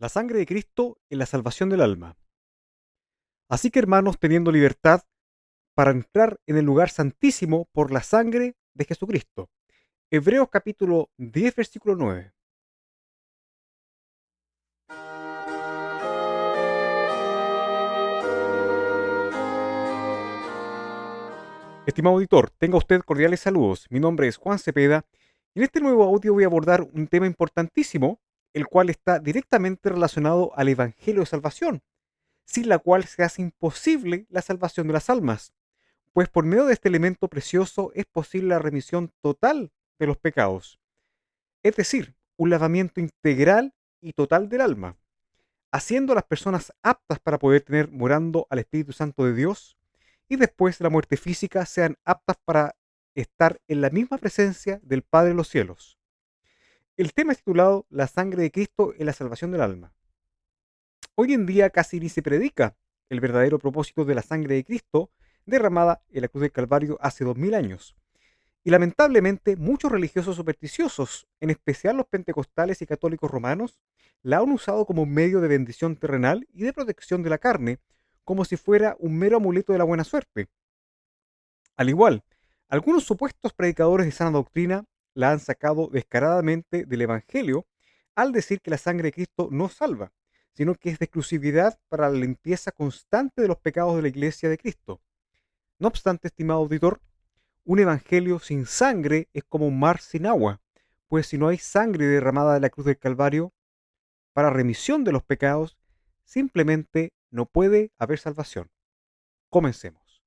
La sangre de Cristo en la salvación del alma. Así que hermanos, teniendo libertad para entrar en el lugar santísimo por la sangre de Jesucristo. Hebreos capítulo 10, versículo 9. Estimado auditor, tenga usted cordiales saludos. Mi nombre es Juan Cepeda y en este nuevo audio voy a abordar un tema importantísimo, el cual está directamente relacionado al Evangelio de Salvación, sin la cual se hace imposible la salvación de las almas, pues por medio de este elemento precioso es posible la remisión total de los pecados, es decir, un lavamiento integral y total del alma, haciendo a las personas aptas para poder tener morando al Espíritu Santo de Dios y después de la muerte física sean aptas para estar en la misma presencia del Padre de los cielos. El tema es titulado La sangre de Cristo en la salvación del alma. Hoy en día casi ni se predica el verdadero propósito de la sangre de Cristo derramada en la cruz del Calvario hace 2000 años. Y lamentablemente muchos religiosos supersticiosos, en especial los pentecostales y católicos romanos, la han usado como un medio de bendición terrenal y de protección de la carne, como si fuera un mero amuleto de la buena suerte. Al igual, algunos supuestos predicadores de sana doctrina la han sacado descaradamente del Evangelio al decir que la sangre de Cristo no salva, sino que es de exclusividad para la limpieza constante de los pecados de la Iglesia de Cristo. No obstante, estimado auditor, un evangelio sin sangre es como un mar sin agua, pues si no hay sangre derramada de la cruz del Calvario para remisión de los pecados, simplemente no puede haber salvación. Comencemos.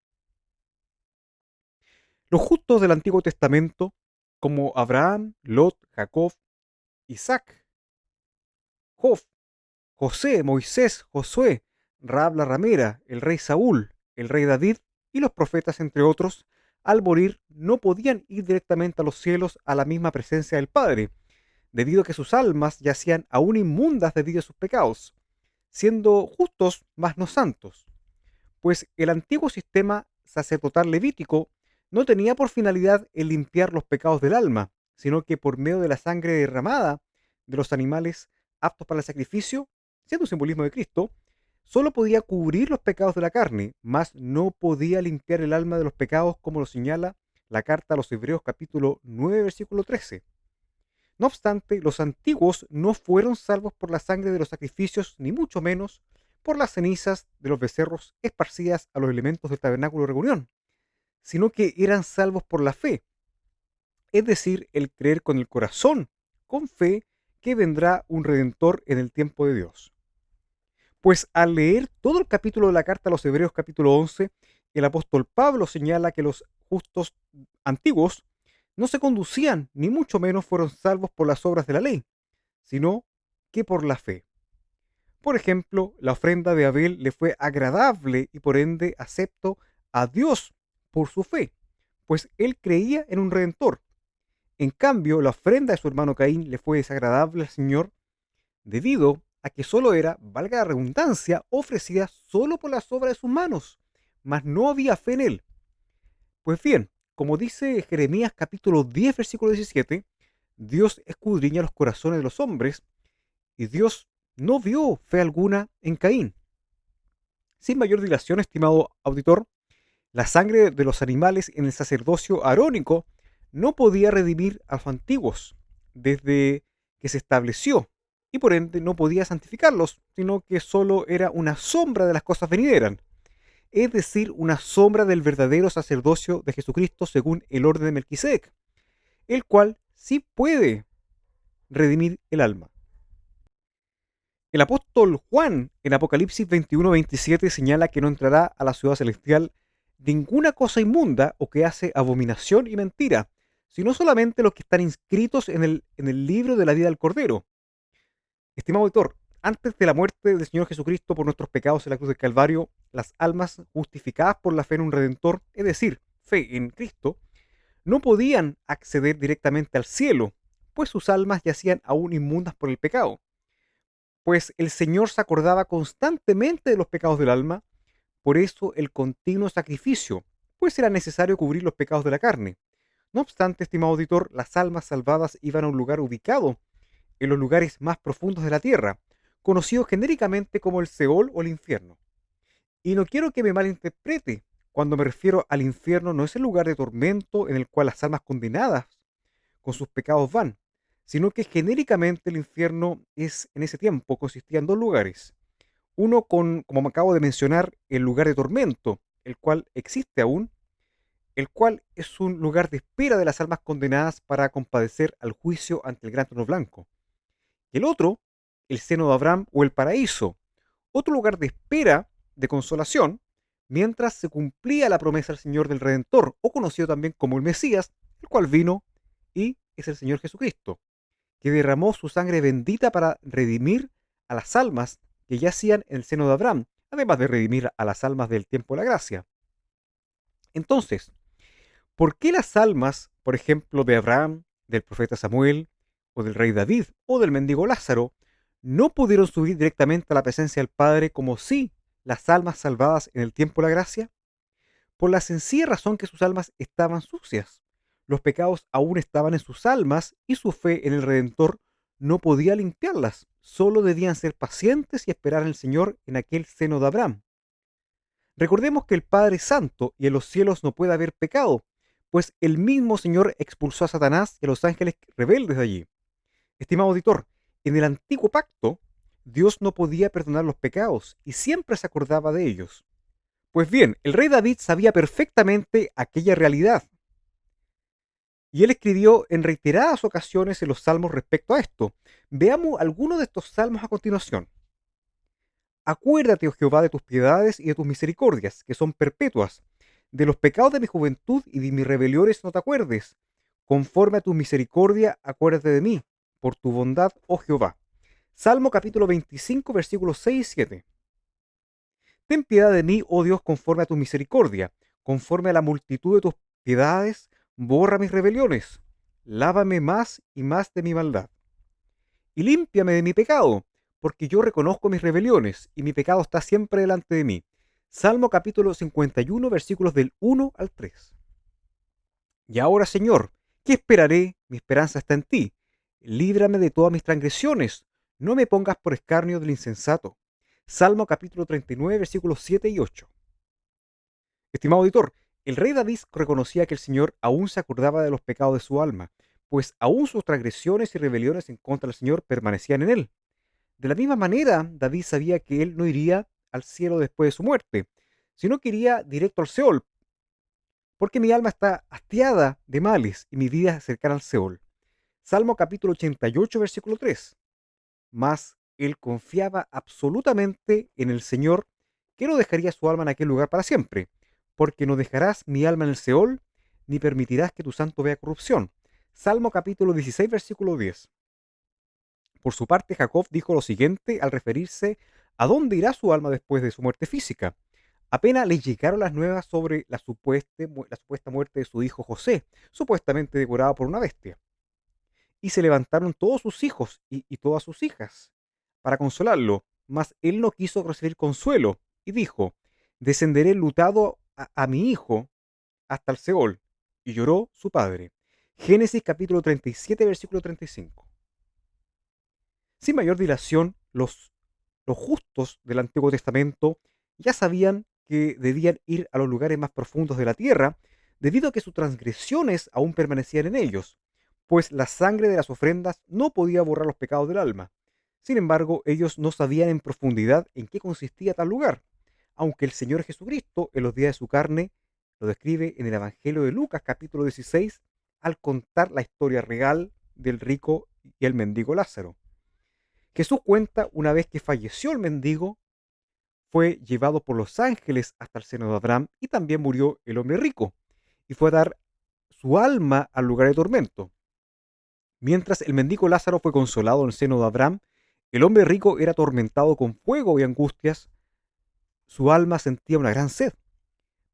Los justos del Antiguo Testamento, como Abraham, Lot, Jacob, Isaac, Job, José, Moisés, Josué, Rahab la ramera, el rey Saúl, el rey David y los profetas, entre otros, al morir no podían ir directamente a los cielos a la misma presencia del Padre, debido a que sus almas yacían aún inmundas debido a sus pecados, siendo justos mas no santos, pues el antiguo sistema sacerdotal levítico no tenía por finalidad el limpiar los pecados del alma, sino que por medio de la sangre derramada de los animales aptos para el sacrificio, siendo un simbolismo de Cristo, solo podía cubrir los pecados de la carne, mas no podía limpiar el alma de los pecados, como lo señala la carta a los Hebreos capítulo 9, versículo 13. No obstante, los antiguos no fueron salvos por la sangre de los sacrificios, ni mucho menos por las cenizas de los becerros esparcidas a los elementos del tabernáculo de reunión, sino que eran salvos por la fe, es decir, el creer con el corazón, con fe, que vendrá un redentor en el tiempo de Dios. Pues al leer todo el capítulo de la carta a los Hebreos capítulo 11, el apóstol Pablo señala que los justos antiguos no se conducían, ni mucho menos fueron salvos por las obras de la ley, sino que por la fe. Por ejemplo, la ofrenda de Abel le fue agradable y por ende acepto a Dios por su fe, pues él creía en un redentor. En cambio, la ofrenda de su hermano Caín le fue desagradable al Señor debido a que solo era, valga la redundancia, ofrecida solo por las obras de sus manos, mas no había fe en él. Pues bien, como dice Jeremías capítulo 10, versículo 17, Dios escudriña los corazones de los hombres y Dios no vio fe alguna en Caín. Sin mayor dilación, estimado auditor, la sangre de los animales en el sacerdocio arónico no podía redimir a los antiguos desde que se estableció y por ende no podía santificarlos, sino que solo era una sombra de las cosas venideras, es decir, una sombra del verdadero sacerdocio de Jesucristo según el orden de Melquisedec, el cual sí puede redimir el alma. El apóstol Juan en Apocalipsis 21-27 señala que no entrará a la ciudad celestial ninguna cosa inmunda o que hace abominación y mentira, sino solamente los que están inscritos en el libro de la vida del Cordero. Estimado auditor, antes de la muerte del Señor Jesucristo por nuestros pecados en la cruz del Calvario, las almas justificadas por la fe en un Redentor, es decir, fe en Cristo, no podían acceder directamente al cielo, pues sus almas yacían aún inmundas por el pecado. Pues el Señor se acordaba constantemente de los pecados del alma, por eso el continuo sacrificio, pues era necesario cubrir los pecados de la carne. No obstante, estimado auditor, las almas salvadas iban a un lugar ubicado en los lugares más profundos de la tierra, conocido genéricamente como el Seol o el infierno. Y no quiero que me malinterprete. Cuando me refiero al infierno no es el lugar de tormento en el cual las almas condenadas con sus pecados van, sino que genéricamente el infierno es en ese tiempo consistía en dos lugares. Uno como me acabo de mencionar, el lugar de tormento, el cual existe aún, el cual es un lugar de espera de las almas condenadas para compadecer al juicio ante el gran trono blanco. Y el otro, el seno de Abraham o el paraíso, otro lugar de espera, de consolación, mientras se cumplía la promesa del Señor del Redentor, o conocido también como el Mesías, el cual vino y es el Señor Jesucristo, que derramó su sangre bendita para redimir a las almas que yacían en el seno de Abraham, además de redimir a las almas del tiempo de la gracia. Entonces, ¿por qué las almas, por ejemplo, de Abraham, del profeta Samuel, o del rey David, o del mendigo Lázaro, no pudieron subir directamente a la presencia del Padre como si las almas salvadas en el tiempo de la gracia? Por la sencilla razón que sus almas estaban sucias. Los pecados aún estaban en sus almas y su fe en el Redentor no podía limpiarlas. Solo debían ser pacientes y esperar en el Señor en aquel seno de Abraham. Recordemos que el Padre es santo y en los cielos no puede haber pecado, pues el mismo Señor expulsó a Satanás y a los ángeles rebeldes de allí. Estimado auditor, en el antiguo pacto, Dios no podía perdonar los pecados y siempre se acordaba de ellos. Pues bien, el rey David sabía perfectamente aquella realidad y él escribió en reiteradas ocasiones en los salmos respecto a esto. Veamos algunos de estos salmos a continuación. Acuérdate, oh Jehová, de tus piedades y de tus misericordias, que son perpetuas. De los pecados de mi juventud y de mis rebeliones no te acuerdes. Conforme a tu misericordia, acuérdate de mí, por tu bondad, oh Jehová. Salmo capítulo 25, versículos 6 y 7. Ten piedad de mí, oh Dios, conforme a tu misericordia, conforme a la multitud de tus piedades, borra mis rebeliones. Lávame más y más de mi maldad. Y límpiame de mi pecado, porque yo reconozco mis rebeliones, y mi pecado está siempre delante de mí. Salmo capítulo 51, versículos del 1 al 3. Y ahora, Señor, ¿qué esperaré? Mi esperanza está en ti. Líbrame de todas mis transgresiones. No me pongas por escarnio del insensato. Salmo capítulo 39, versículos 7 y 8. Estimado auditor, el rey David reconocía que el Señor aún se acordaba de los pecados de su alma, pues aún sus transgresiones y rebeliones en contra del Señor permanecían en él. De la misma manera, David sabía que él no iría al cielo después de su muerte, sino que iría directo al Seol, porque mi alma está hastiada de males y mi vida es cercana al Seol. Salmo capítulo 88, versículo 3. Mas él confiaba absolutamente en el Señor, que no dejaría su alma en aquel lugar para siempre, porque no dejarás mi alma en el Seol, ni permitirás que tu santo vea corrupción. Salmo capítulo 16, versículo 10. Por su parte, Jacob dijo lo siguiente al referirse a dónde irá su alma después de su muerte física. Apenas le llegaron las nuevas sobre la supuesta muerte de su hijo José, supuestamente devorado por una bestia. Y se levantaron todos sus hijos y todas sus hijas para consolarlo, mas él no quiso recibir consuelo, y dijo, descenderé enlutado a mi hijo hasta el Seol. Y lloró su padre. Génesis capítulo 37, versículo 35. Sin mayor dilación, los justos del Antiguo Testamento ya sabían que debían ir a los lugares más profundos de la tierra, debido a que sus transgresiones aún permanecían en ellos, pues la sangre de las ofrendas no podía borrar los pecados del alma. Sin embargo, ellos no sabían en profundidad en qué consistía tal lugar, aunque el Señor Jesucristo, en los días de su carne, lo describe en el Evangelio de Lucas capítulo 16, al contar la historia real del rico y el mendigo Lázaro. Jesús cuenta una vez que falleció el mendigo, fue llevado por los ángeles hasta el seno de Abraham y también murió el hombre rico y fue a dar su alma al lugar de tormento. Mientras el mendigo Lázaro fue consolado en el seno de Abraham, el hombre rico era atormentado con fuego y angustias. Su alma sentía una gran sed.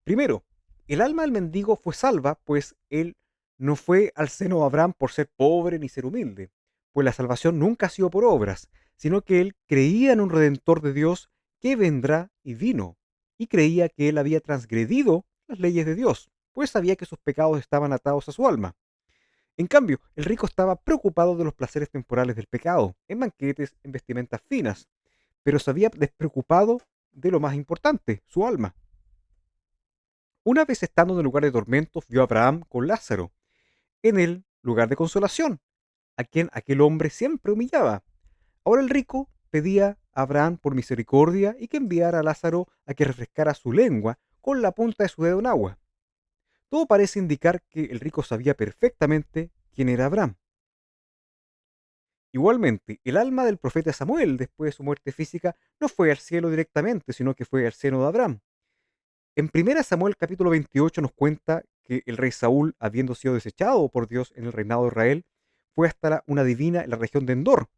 Primero, el alma del mendigo fue salva, pues él no fue al seno de Abraham por ser pobre ni ser humilde, pues la salvación nunca ha sido por obras, sino que él creía en un redentor de Dios que vendrá y vino, y creía que él había transgredido las leyes de Dios, pues sabía que sus pecados estaban atados a su alma. En cambio, el rico estaba preocupado de los placeres temporales del pecado, en banquetes, en vestimentas finas. pero se había despreocupado de lo más importante, su alma. Una vez estando en el lugar de tormentos, vio a Abraham con Lázaro, en el lugar de consolación, a quien aquel hombre siempre humillaba. Ahora el rico pedía a Abraham por misericordia y que enviara a Lázaro a que refrescara su lengua con la punta de su dedo en agua. Todo parece indicar que el rico sabía perfectamente quién era Abraham. Igualmente, el alma del profeta Samuel, después de su muerte física, no fue al cielo directamente, sino que fue al seno de Abraham. En 1 Samuel capítulo 28 nos cuenta que el rey Saúl, habiendo sido desechado por Dios en el reinado de Israel, fue hasta una divina en la región de Endor,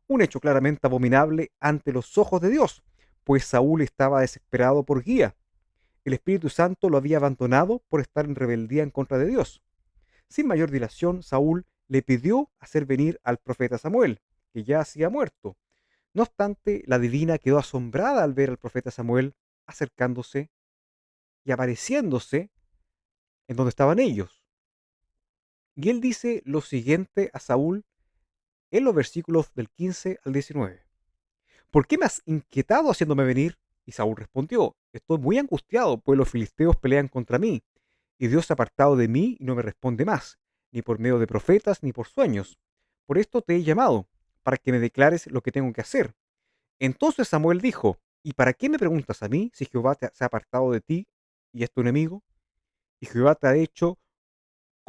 un hecho claramente abominable ante los ojos de Dios, pues Saúl estaba desesperado por guía. El Espíritu Santo lo había abandonado por estar en rebeldía en contra de Dios. Sin mayor dilación, Saúl le pidió hacer venir al profeta Samuel, que ya hacía muerto. No obstante, la divina quedó asombrada al ver al profeta Samuel acercándose y apareciéndose en donde estaban ellos. Y él dice lo siguiente a Saúl en los versículos del 15 al 19. ¿Por qué me has inquietado haciéndome venir? Y Saúl respondió, estoy muy angustiado, pues los filisteos pelean contra mí, y Dios se ha apartado de mí y no me responde más, ni por medio de profetas, ni por sueños. Por esto te he llamado, para que me declares lo que tengo que hacer. Entonces Samuel dijo, ¿y para qué me preguntas a mí si Jehová se ha apartado de ti y es tu enemigo? Y Jehová te ha hecho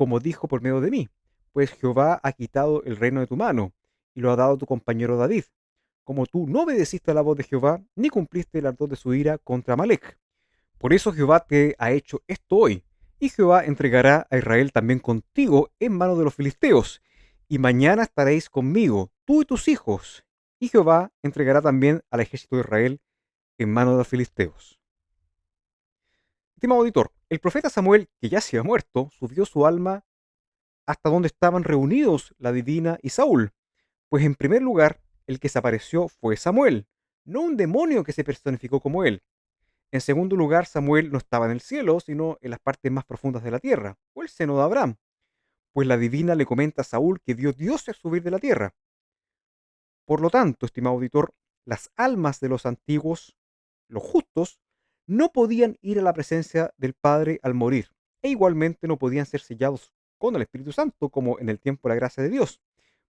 como dijo por medio de mí, pues Jehová ha quitado el reino de tu mano y lo ha dado a tu compañero David, como tú no obedeciste a la voz de Jehová, ni cumpliste el ardor de su ira contra Amalec. Por eso Jehová te ha hecho esto hoy, y Jehová entregará a Israel también contigo en mano de los filisteos, y mañana estaréis conmigo, tú y tus hijos, y Jehová entregará también al ejército de Israel en mano de los filisteos. Estimado auditor, el profeta Samuel, que ya se había muerto, subió su alma hasta donde estaban reunidos la divina y Saúl, pues en primer lugar, el que se apareció fue Samuel, no un demonio que se personificó como él. En segundo lugar, Samuel no estaba en el cielo, sino en las partes más profundas de la tierra, o el seno de Abraham, pues la divina le comenta a Saúl que vio dioses subir de la tierra. Por lo tanto, estimado auditor, las almas de los antiguos, los justos, no podían ir a la presencia del Padre al morir, e igualmente no podían ser sellados con el Espíritu Santo como en el tiempo de la gracia de Dios,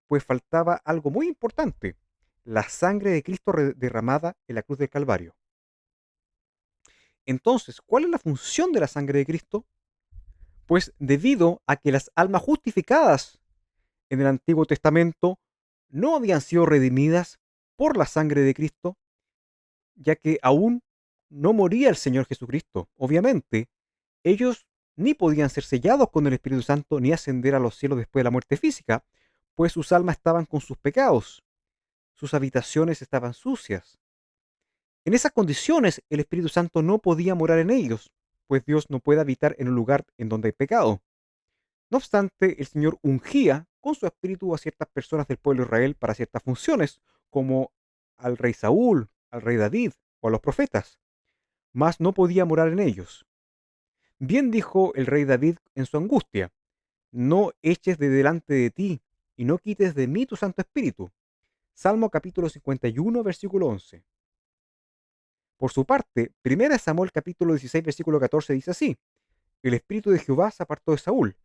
pues faltaba algo muy importante, la sangre de Cristo derramada en la cruz del Calvario. Entonces, ¿cuál es la función de la sangre de Cristo? Pues debido a que las almas justificadas en el Antiguo Testamento no habían sido redimidas por la sangre de Cristo, ya que aún no moría el Señor Jesucristo. Obviamente, ellos ni podían ser sellados con el Espíritu Santo ni ascender a los cielos después de la muerte física, pues sus almas estaban con sus pecados, sus habitaciones estaban sucias. En esas condiciones, el Espíritu Santo no podía morar en ellos, pues Dios no puede habitar en un lugar en donde hay pecado. No obstante, el Señor ungía con su espíritu a ciertas personas del pueblo de Israel para ciertas funciones, como al rey Saúl, al rey David o a los profetas, mas no podía morar en ellos. Bien dijo el rey David en su angustia, no eches de delante de ti y no quites de mí tu Santo Espíritu. Salmo capítulo 51, versículo 11. Por su parte, 1 Samuel capítulo 16, versículo 14 dice así, el espíritu de Jehová se apartó de Saúl,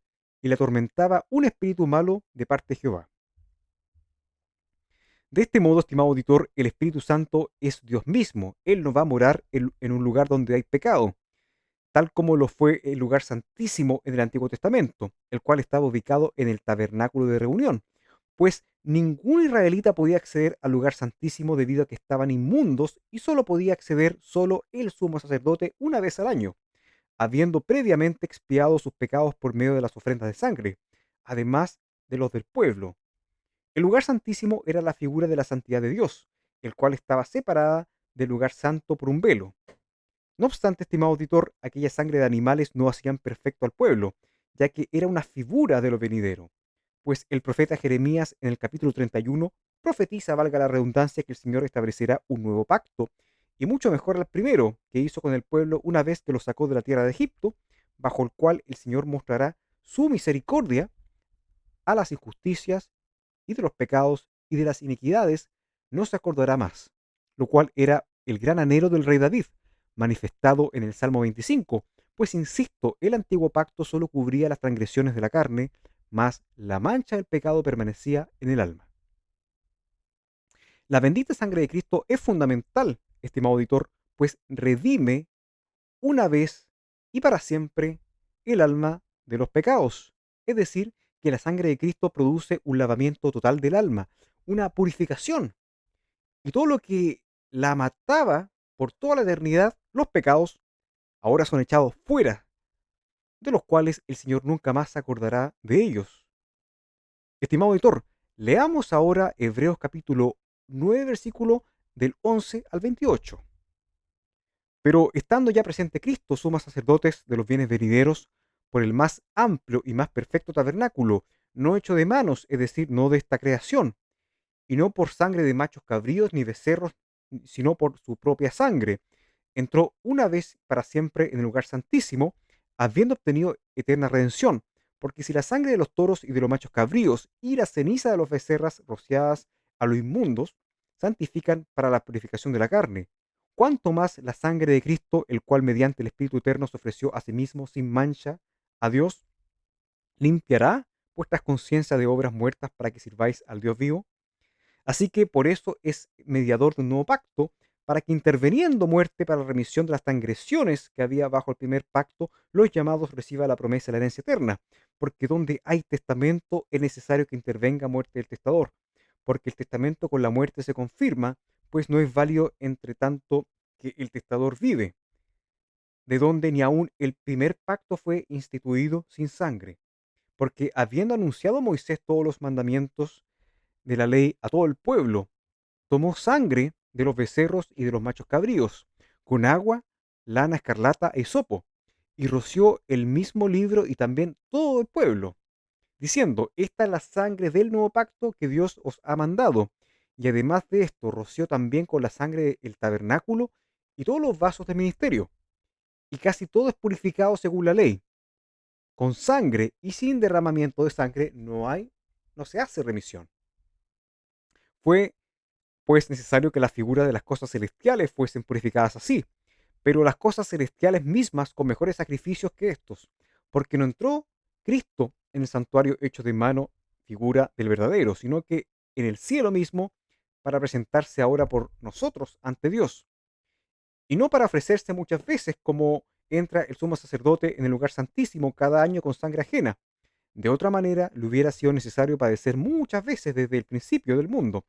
y le atormentaba un espíritu malo de parte de Jehová. De este modo, estimado auditor, el Espíritu Santo es Dios mismo. Él no va a morar en un lugar donde hay pecado, tal como lo fue el lugar santísimo en el Antiguo Testamento, el cual estaba ubicado en el tabernáculo de reunión, pues ningún israelita podía acceder al lugar santísimo debido a que estaban inmundos y solo podía acceder solo el sumo sacerdote una vez al año, habiendo previamente expiado sus pecados por medio de las ofrendas de sangre, además de los del pueblo. El lugar santísimo era la figura de la santidad de Dios, el cual estaba separada del lugar santo por un velo. No obstante, estimado auditor, aquella sangre de animales no hacían perfecto al pueblo, ya que era una figura de lo venidero, pues el profeta Jeremías en el capítulo 31 profetiza, valga la redundancia, que el Señor establecerá un nuevo pacto, y mucho mejor al primero que hizo con el pueblo una vez que lo sacó de la tierra de Egipto, bajo el cual el Señor mostrará su misericordia a las injusticias y de los pecados y de las iniquidades, no se acordará más. lo cual era el gran anhelo del rey David, manifestado en el Salmo 25, pues insisto, el antiguo pacto solo cubría las transgresiones de la carne, mas la mancha del pecado permanecía en el alma. La bendita sangre de Cristo es fundamental, estimado auditor, pues redime una vez y para siempre el alma de los pecados. Es decir, que la sangre de Cristo produce un lavamiento total del alma, una purificación. Y todo lo que la mataba por toda la eternidad, los pecados, ahora son echados fuera, de los cuales el Señor nunca más se acordará de ellos. Estimado auditor, leamos ahora Hebreos capítulo 9, versículo del 11 al 28. Pero estando ya presente Cristo, somos sacerdotes de los bienes venideros por el más amplio y más perfecto tabernáculo, no hecho de manos, es decir, no de esta creación, y no por sangre de machos cabríos ni becerros, sino por su propia sangre. Entró una vez para siempre en el lugar santísimo, habiendo obtenido eterna redención. Porque si la sangre de los toros y de los machos cabríos y la ceniza de los becerras rociadas a los inmundos santifican para la purificación de la carne, cuánto más la sangre de Cristo, el cual mediante el Espíritu Eterno se ofreció a sí mismo sin mancha a Dios, limpiará vuestras conciencias de obras muertas para que sirváis al Dios vivo. Así que por eso es mediador de un nuevo pacto, para que interviniendo muerte para la remisión de las transgresiones que había bajo el primer pacto, los llamados reciban la promesa de la herencia eterna. Porque donde hay testamento es necesario que intervenga muerte del testador, porque el testamento con la muerte se confirma, pues no es válido entre tanto que el testador vive, de donde ni aun el primer pacto fue instituido sin sangre. Porque habiendo anunciado Moisés todos los mandamientos de la ley a todo el pueblo, tomó sangre de los becerros y de los machos cabríos, con agua, lana escarlata e hisopo, y roció el mismo libro y también todo el pueblo, diciendo, esta es la sangre del nuevo pacto que Dios os ha mandado. Y además de esto, roció también con la sangre el tabernáculo y todos los vasos de ministerio. Y casi todo es purificado según la ley. Con sangre y sin derramamiento de sangre no se hace remisión. Fue pues necesario que la figura de las cosas celestiales fuesen purificadas así, pero las cosas celestiales mismas con mejores sacrificios que estos, porque no entró Cristo en el santuario hecho de mano, figura del verdadero, sino que en el cielo mismo, para presentarse ahora por nosotros ante Dios, y no para ofrecerse muchas veces como entra el sumo sacerdote en el lugar santísimo cada año con sangre ajena. De otra manera, le hubiera sido necesario padecer muchas veces desde el principio del mundo,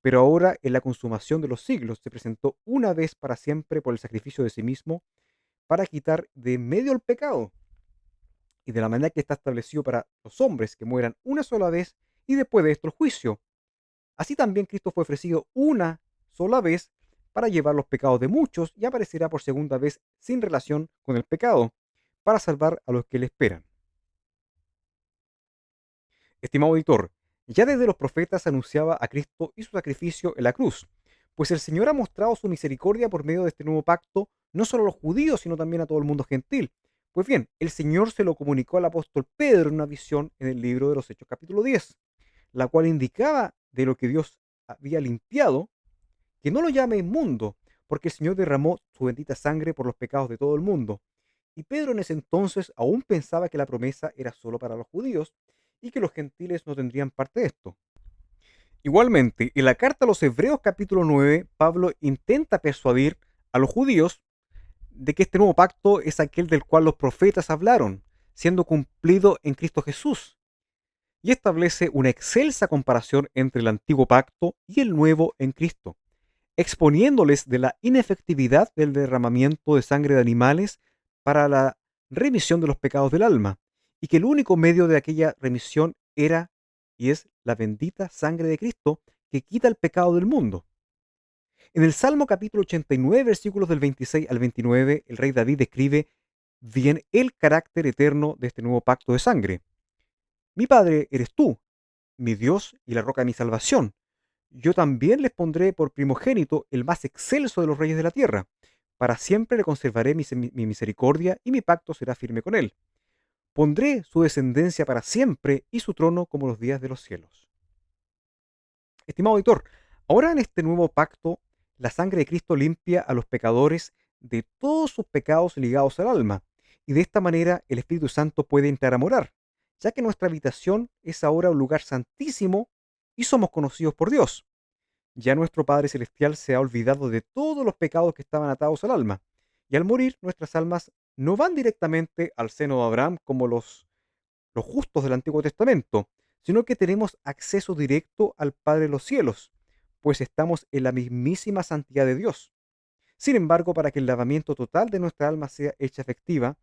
pero ahora en la consumación de los siglos se presentó una vez para siempre por el sacrificio de sí mismo para quitar de en medio el pecado, y de la manera que está establecido para los hombres que mueran una sola vez y después de esto el juicio. Así también Cristo fue ofrecido una sola vez para llevar los pecados de muchos y aparecerá por segunda vez sin relación con el pecado, para salvar a los que le esperan. Estimado auditor, ya desde los profetas se anunciaba a Cristo y su sacrificio en la cruz, pues el Señor ha mostrado su misericordia por medio de este nuevo pacto, no solo a los judíos, sino también a todo el mundo gentil. Pues bien, el Señor se lo comunicó al apóstol Pedro en una visión en el libro de los Hechos capítulo 10, la cual indicaba de lo que Dios había limpiado, que no lo llame inmundo, porque el Señor derramó su bendita sangre por los pecados de todo el mundo. Y Pedro en ese entonces aún pensaba que la promesa era solo para los judíos y que los gentiles no tendrían parte de esto. Igualmente, en la carta a los Hebreos capítulo 9, Pablo intenta persuadir a los judíos de que este nuevo pacto es aquel del cual los profetas hablaron, siendo cumplido en Cristo Jesús, y establece una excelsa comparación entre el antiguo pacto y el nuevo en Cristo, exponiéndoles de la inefectividad del derramamiento de sangre de animales para la remisión de los pecados del alma, y que el único medio de aquella remisión era y es la bendita sangre de Cristo que quita el pecado del mundo. En el Salmo capítulo 89, versículos del 26 al 29, el rey David describe bien el carácter eterno de este nuevo pacto de sangre. Mi Padre eres tú, mi Dios y la roca de mi salvación. Yo también les pondré por primogénito el más excelso de los reyes de la tierra. Para siempre le conservaré mi misericordia y mi pacto será firme con él. Pondré su descendencia para siempre y su trono como los días de los cielos. Estimado auditor, ahora en este nuevo pacto, la sangre de Cristo limpia a los pecadores de todos sus pecados ligados al alma, y de esta manera el Espíritu Santo puede entrar a morar, ya que nuestra habitación es ahora un lugar santísimo y somos conocidos por Dios. Ya nuestro Padre Celestial se ha olvidado de todos los pecados que estaban atados al alma, y al morir nuestras almas no van directamente al seno de Abraham como los justos del Antiguo Testamento, sino que tenemos acceso directo al Padre de los cielos, pues estamos en la mismísima santidad de Dios. Sin embargo, para que el lavamiento total de nuestra alma sea hecha efectiva,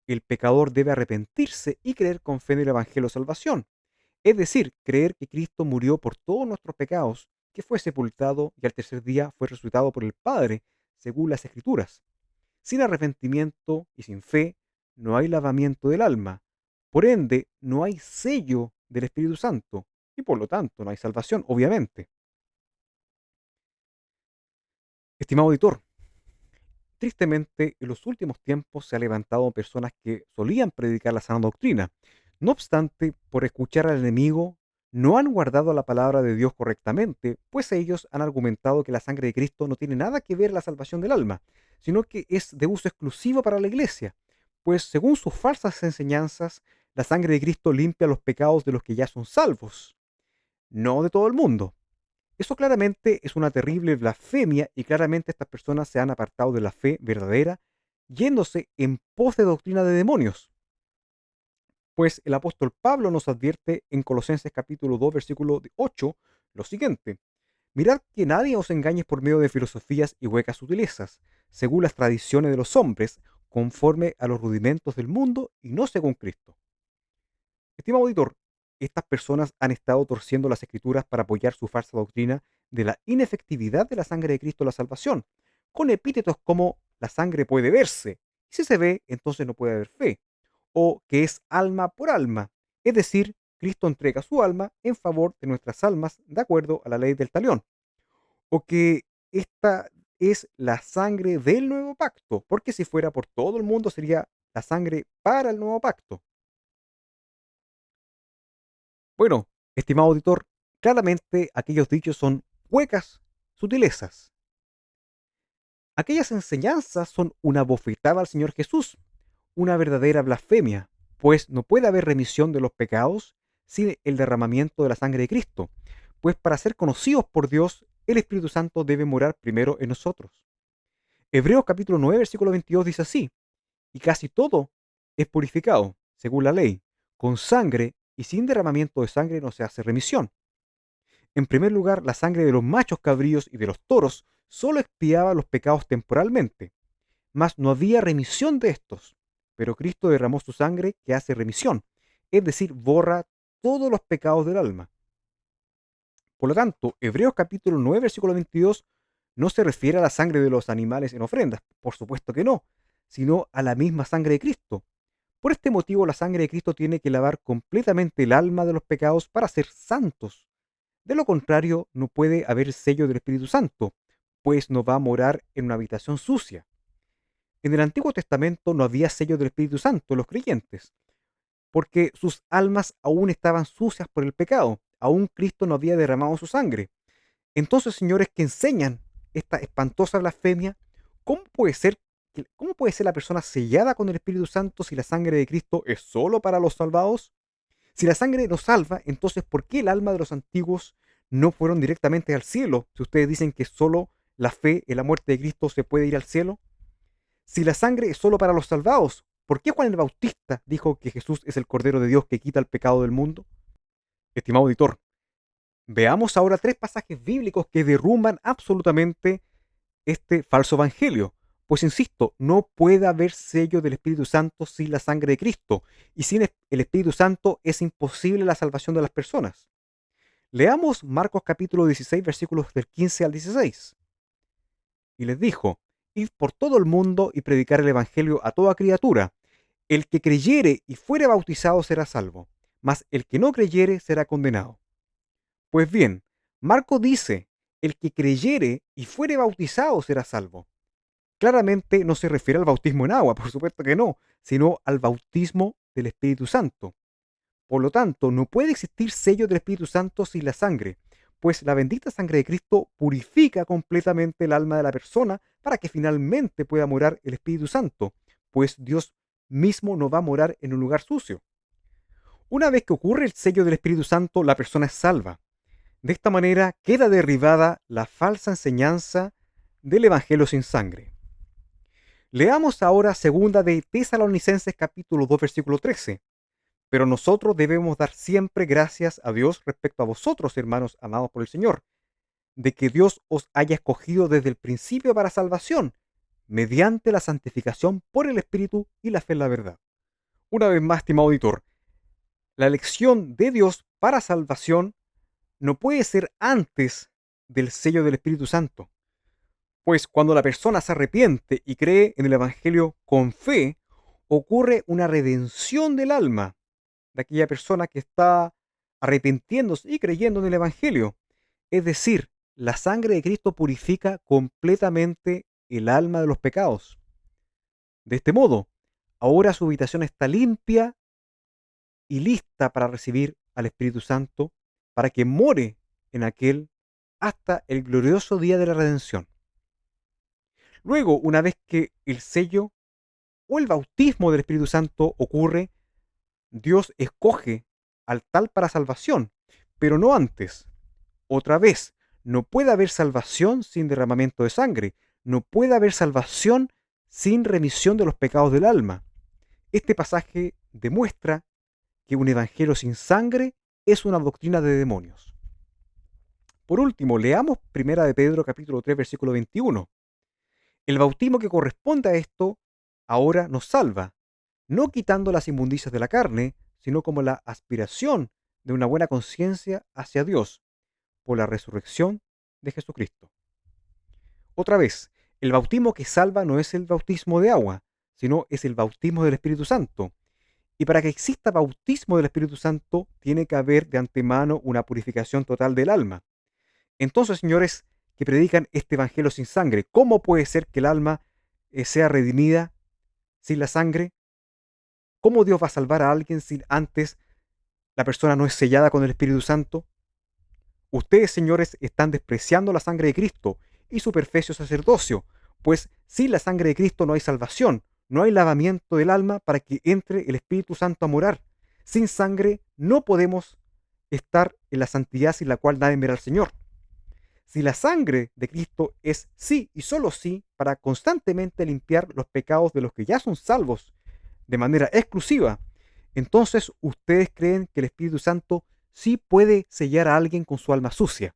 el pecador debe arrepentirse y creer con fe en el Evangelio de Salvación, es decir, creer que Cristo murió por todos nuestros pecados, que fue sepultado y al tercer día fue resucitado por el Padre, según las Escrituras. Sin arrepentimiento y sin fe no hay lavamiento del alma. Por ende, no hay sello del Espíritu Santo y por lo tanto no hay salvación, obviamente. Estimado auditor, tristemente en los últimos tiempos se han levantado personas que solían predicar la sana doctrina. No obstante, por escuchar al enemigo, no han guardado la palabra de Dios correctamente, pues ellos han argumentado que la sangre de Cristo no tiene nada que ver en la salvación del alma, sino que es de uso exclusivo para la iglesia, pues según sus falsas enseñanzas, la sangre de Cristo limpia los pecados de los que ya son salvos, no de todo el mundo. Eso claramente es una terrible blasfemia y claramente estas personas se han apartado de la fe verdadera, yéndose en pos de doctrina de demonios. Pues el apóstol Pablo nos advierte en Colosenses capítulo 2, versículo 8, lo siguiente: mirad que nadie os engañe por medio de filosofías y huecas sutilezas, según las tradiciones de los hombres, conforme a los rudimentos del mundo y no según Cristo. Estimado auditor, estas personas han estado torciendo las escrituras para apoyar su falsa doctrina de la inefectividad de la sangre de Cristo en la salvación, con epítetos como la sangre puede verse, y si se ve, entonces no puede haber fe, o que es alma por alma, es decir, Cristo entrega su alma en favor de nuestras almas de acuerdo a la ley del talión, o que esta es la sangre del nuevo pacto, porque si fuera por todo el mundo sería la sangre para el nuevo pacto. Bueno, estimado auditor, claramente aquellos dichos son huecas sutilezas. Aquellas enseñanzas son una bofetada al Señor Jesús, una verdadera blasfemia, pues no puede haber remisión de los pecados sin el derramamiento de la sangre de Cristo, pues para ser conocidos por Dios, el Espíritu Santo debe morar primero en nosotros. Hebreos capítulo 9, versículo 22 dice así: y casi todo es purificado, según la ley, con sangre, y sin derramamiento de sangre no se hace remisión. En primer lugar, la sangre de los machos cabríos y de los toros solo expiaba los pecados temporalmente, mas no había remisión de estos. Pero Cristo derramó su sangre que hace remisión, es decir, borra todos los pecados del alma. Por lo tanto, Hebreos capítulo 9, versículo 22, no se refiere a la sangre de los animales en ofrendas, por supuesto que no, sino a la misma sangre de Cristo. Por este motivo, la sangre de Cristo tiene que lavar completamente el alma de los pecados para ser santos. De lo contrario, no puede haber sello del Espíritu Santo, pues no va a morar en una habitación sucia. En el Antiguo Testamento no había sello del Espíritu Santo en los creyentes, porque sus almas aún estaban sucias por el pecado, aún Cristo no había derramado su sangre. Entonces, señores que enseñan esta espantosa blasfemia, ¿cómo puede ser la persona sellada con el Espíritu Santo si la sangre de Cristo es solo para los salvados? Si la sangre nos salva, entonces ¿por qué el alma de los antiguos no fueron directamente al cielo? Si ustedes dicen que solo la fe en la muerte de Cristo se puede ir al cielo. Si la sangre es solo para los salvados, ¿por qué Juan el Bautista dijo que Jesús es el Cordero de Dios que quita el pecado del mundo? Estimado auditor, veamos ahora tres pasajes bíblicos que derrumban absolutamente este falso evangelio. Pues insisto, no puede haber sello del Espíritu Santo sin la sangre de Cristo, y sin el Espíritu Santo es imposible la salvación de las personas. Leamos Marcos capítulo 16, versículos del 15 al 16. Y les dijo: id por todo el mundo y predicar el evangelio a toda criatura. El que creyere y fuere bautizado será salvo, mas el que no creyere será condenado. Pues bien, Marcos dice: el que creyere y fuere bautizado será salvo. Claramente no se refiere al bautismo en agua, por supuesto que no, sino al bautismo del Espíritu Santo. Por lo tanto, no puede existir sello del Espíritu Santo sin la sangre, pues la bendita sangre de Cristo purifica completamente el alma de la persona para que finalmente pueda morar el Espíritu Santo, pues Dios mismo no va a morar en un lugar sucio. Una vez que ocurre el sello del Espíritu Santo, la persona es salva. De esta manera queda derribada la falsa enseñanza del Evangelio sin sangre. Leamos ahora segunda de Tesalonicenses capítulo 2 versículo 13. Pero nosotros debemos dar siempre gracias a Dios respecto a vosotros, hermanos amados por el Señor, de que Dios os haya escogido desde el principio para salvación, mediante la santificación por el Espíritu y la fe en la verdad. Una vez más, estimado auditor, la elección de Dios para salvación no puede ser antes del sello del Espíritu Santo, pues cuando la persona se arrepiente y cree en el Evangelio con fe, ocurre una redención del alma de aquella persona que está arrepintiéndose y creyendo en el Evangelio. Es decir, la sangre de Cristo purifica completamente el alma de los pecados. De este modo, ahora su habitación está limpia y lista para recibir al Espíritu Santo, para que more en aquel hasta el glorioso día de la redención. Luego, una vez que el sello o el bautismo del Espíritu Santo ocurre, Dios escoge al tal para salvación, pero no antes. Otra vez, no puede haber salvación sin derramamiento de sangre, no puede haber salvación sin remisión de los pecados del alma. Este pasaje demuestra que un evangelio sin sangre es una doctrina de demonios. Por último, leamos 1 de Pedro capítulo 3 versículo 21. El bautismo que corresponde a esto ahora nos salva, no quitando las inmundicias de la carne, sino como la aspiración de una buena conciencia hacia Dios por la resurrección de Jesucristo. Otra vez, el bautismo que salva no es el bautismo de agua, sino es el bautismo del Espíritu Santo. Y para que exista bautismo del Espíritu Santo, tiene que haber de antemano una purificación total del alma. Entonces, señores que predican este evangelio sin sangre, ¿cómo puede ser que el alma sea redimida sin la sangre? ¿Cómo Dios va a salvar a alguien si antes la persona no es sellada con el Espíritu Santo? Ustedes, señores, están despreciando la sangre de Cristo y su perfecto sacerdocio, pues sin la sangre de Cristo no hay salvación, no hay lavamiento del alma para que entre el Espíritu Santo a morar. Sin sangre no podemos estar en la santidad sin la cual nadie verá al Señor. Si la sangre de Cristo es sí y solo sí para constantemente limpiar los pecados de los que ya son salvos de manera exclusiva, entonces ustedes creen que el Espíritu Santo sí puede sellar a alguien con su alma sucia.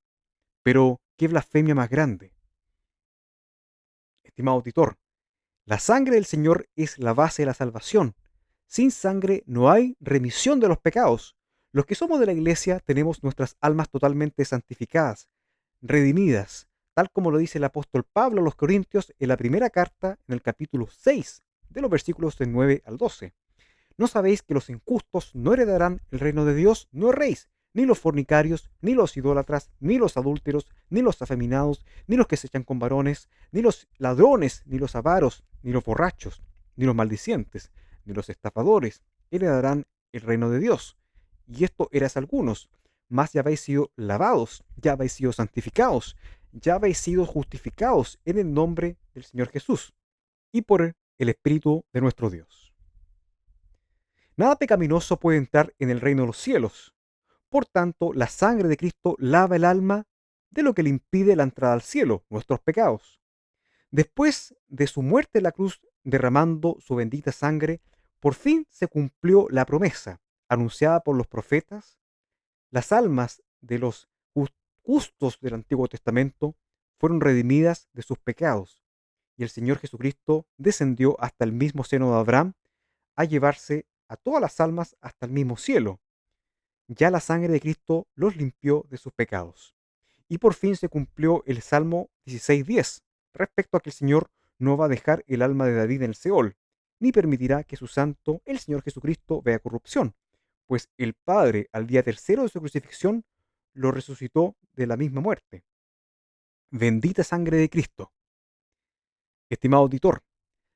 Pero, ¿qué blasfemia más grande? Estimado auditor, la sangre del Señor es la base de la salvación. Sin sangre no hay remisión de los pecados. Los que somos de la iglesia tenemos nuestras almas totalmente santificadas, redimidas, tal como lo dice el apóstol Pablo a los Corintios en la primera carta, en el capítulo 6, de los versículos del 9 al 12. ¿No sabéis que los injustos no heredarán el reino de Dios? No erréis, ni los fornicarios, ni los idólatras, ni los adúlteros, ni los afeminados, ni los que se echan con varones, ni los ladrones, ni los avaros, ni los borrachos, ni los maldicientes, ni los estafadores heredarán el reino de Dios. Y esto eras algunos, mas ya habéis sido lavados, ya habéis sido santificados, ya habéis sido justificados en el nombre del Señor Jesús y por el Espíritu de nuestro Dios. Nada pecaminoso puede entrar en el reino de los cielos. Por tanto, la sangre de Cristo lava el alma de lo que le impide la entrada al cielo, nuestros pecados. Después de su muerte en la cruz, derramando su bendita sangre, por fin se cumplió la promesa anunciada por los profetas. Las almas de los justos del Antiguo Testamento fueron redimidas de sus pecados, y el Señor Jesucristo descendió hasta el mismo seno de Abraham a llevarse a todas las almas hasta el mismo cielo. Ya la sangre de Cristo los limpió de sus pecados. Y por fin se cumplió el Salmo 16:10, respecto a que el Señor no va a dejar el alma de David en el Seol, ni permitirá que su santo, el Señor Jesucristo, vea corrupción, pues el Padre, al día tercero de su crucifixión, lo resucitó de la misma muerte. Bendita sangre de Cristo. Estimado auditor,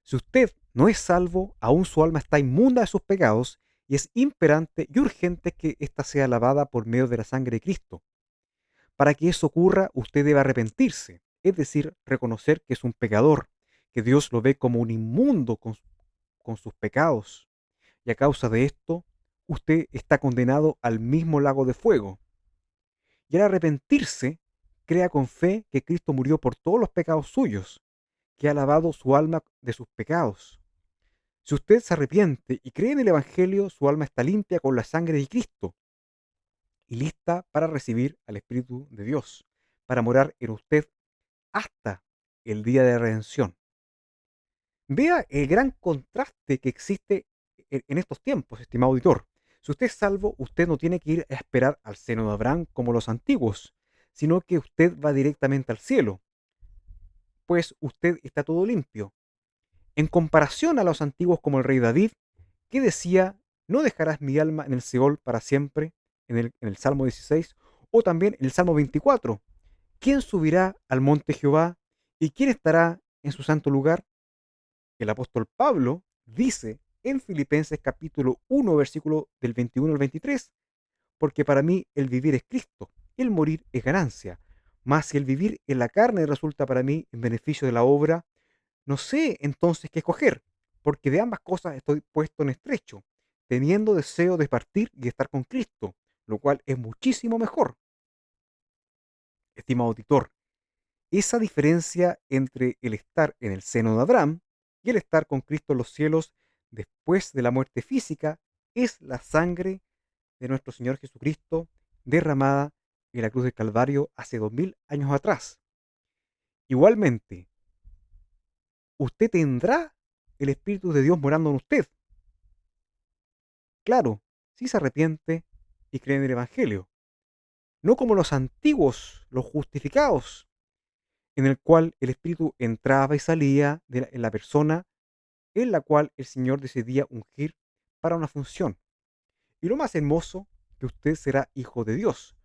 si usted no es salvo, aún su alma está inmunda de sus pecados y es imperante y urgente que ésta sea lavada por medio de la sangre de Cristo. Para que eso ocurra, usted debe arrepentirse, es decir, reconocer que es un pecador, que Dios lo ve como un inmundo con sus pecados. Y a causa de esto, usted está condenado al mismo lago de fuego. Y al arrepentirse, crea con fe que Cristo murió por todos los pecados suyos, que ha lavado su alma de sus pecados. Si usted se arrepiente y cree en el Evangelio, su alma está limpia con la sangre de Cristo y lista para recibir al Espíritu de Dios, para morar en usted hasta el día de redención. Vea el gran contraste que existe en estos tiempos, estimado auditor. Si usted es salvo, usted no tiene que ir a esperar al seno de Abraham como los antiguos, sino que usted va directamente al cielo, pues usted está todo limpio. En comparación a los antiguos como el rey David, que decía, no dejarás mi alma en el Seol para siempre, en el Salmo 16, o también en el Salmo 24. ¿Quién subirá al monte Jehová y quién estará en su santo lugar? El apóstol Pablo dice en Filipenses capítulo 1, versículo del 21 al 23, porque para mí el vivir es Cristo y el morir es ganancia. Mas si el vivir en la carne resulta para mí en beneficio de la obra, no sé entonces qué escoger, porque de ambas cosas estoy puesto en estrecho, teniendo deseo de partir y estar con Cristo, lo cual es muchísimo mejor. Estimado auditor, esa diferencia entre el estar en el seno de Abraham y el estar con Cristo en los cielos después de la muerte física es la sangre de nuestro Señor Jesucristo derramada en la cruz del Calvario hace 2000 años atrás. Igualmente, usted tendrá el Espíritu de Dios morando en usted. Claro, si se arrepiente y cree en el Evangelio, no como los antiguos, los justificados, en el cual el Espíritu entraba y salía en la persona en la cual el Señor decidía ungir para una función. Y lo más hermoso, que usted será hijo de Dios,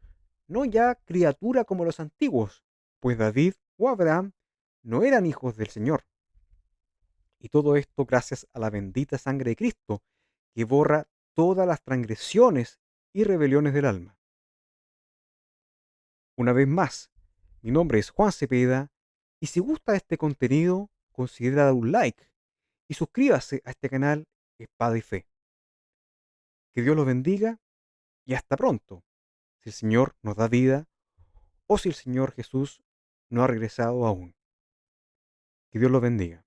no ya criatura como los antiguos, pues David o Abraham no eran hijos del Señor. Y todo esto gracias a la bendita sangre de Cristo, que borra todas las transgresiones y rebeliones del alma. Una vez más, mi nombre es Juan Cepeda, y si gusta este contenido, considera dar un like y suscríbase a este canal Espada y Fe. Que Dios los bendiga y hasta pronto, si el Señor nos da vida o si el Señor Jesús no ha regresado aún. Que Dios los bendiga.